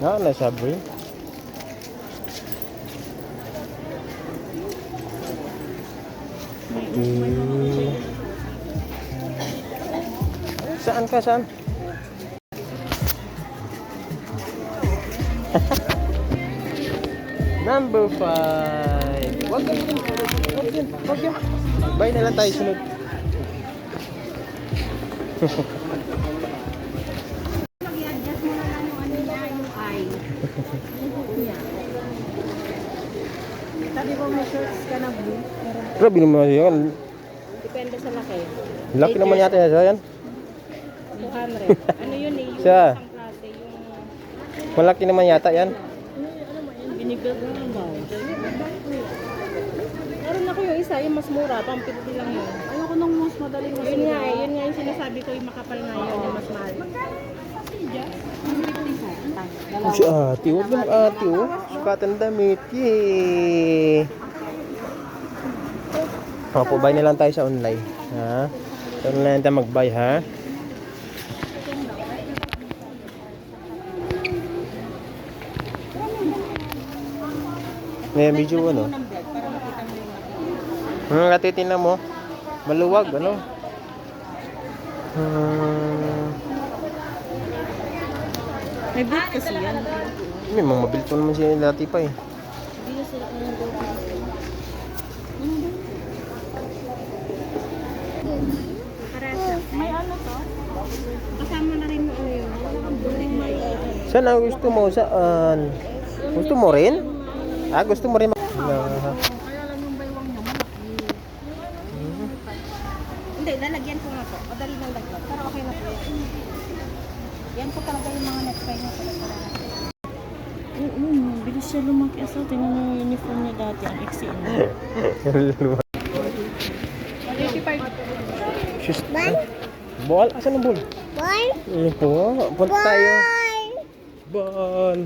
Na Subway. Saan ka? Saan? Number 5. Wag yan. Bye na lang tayo sunod. Mag-i-adjust mo na lang yung ano niya, yung eye. Yung hook niya. Sabi ko may shorts ka na blue. Grabe naman yun. Depende sa laki. Laki naman yata yan. 200. Ano yun eh? Yung Siya. isang klase. Yung Malaki naman yata yan. binibuild mo ng bow. Meron ako yung isa, yung mas mura. Pang 50 lang yun. Ayoko nung mas madaling mas yun nga eh. Yun nga yung sinasabi ko yung makapal na yun. Yung mas mahal. Oh, si ate. Huwag lang ate. Sukatan damit. Yay! Buy na lang tayo sa online. Ha? Sa online tayo mag-buy, ha? Ngayon, medyo ano? Katitin mo. Maluwag, ano? May boot kasi yan. May mga mabilto naman siya dati pa eh. Hindi na sila may ano to? Kasama na rin mo ano yun. Saan ang gusto mo? Saan? Gusto mo rin? Gusto mo rin? Kaya lang yung baywang niya malaki. Hindi, lalagyan ko nga to. Madali lang lagyan. Pero okay na po. Yan po talaga yung mga necktie niya. Bilis siya lumaki. Asa, tingnan mo yung uniform niya dati. Ang XCN. 85. Shoes. Ball? Asan ang ball? Ball? Ayun po. Punta tayo. Ball! Ball.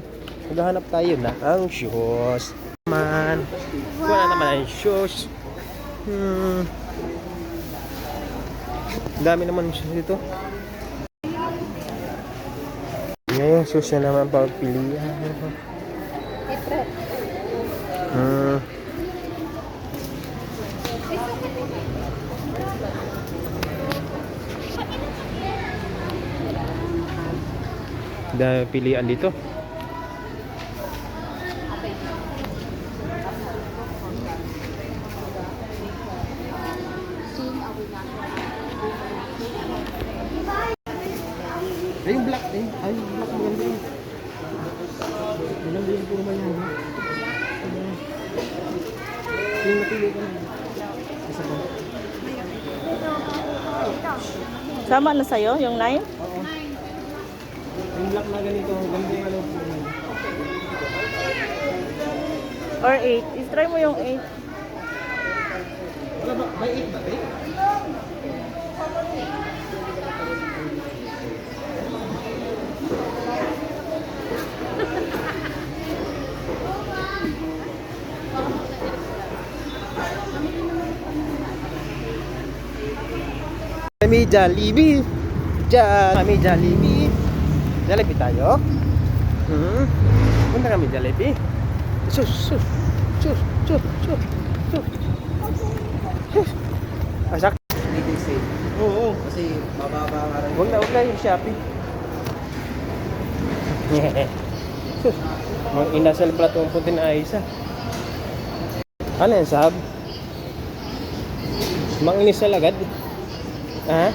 Maghahanap tayo na ang shoes. Man. Wala naman ang shoes. Dami naman shoes dito. Ngayon, shoes na naman pagpilihan. Dahil pilihan dito. Ay, yung black eh. Ay, yung black maganda yun. Maganda yun, puro mayan. Yung napili ko na. Isa pa. Sama na sa'yo, yung 9? Oo. Yung black na ganito, ganda yung ano. Or 8? Is-try mo yung 8. Wala ba? May 8 ba? Kami Jollibee. Kami Jollibee. Jollibee tayo. Punta kami Jollibee. Sus. Asak. Legal sale. Oo. Kasi mababa nga rin. Huwag na yung Shopee. Sus. Mga inasal pala itong puti na Aisa. Ano yan, Sab? Mga inisal agad. Ha?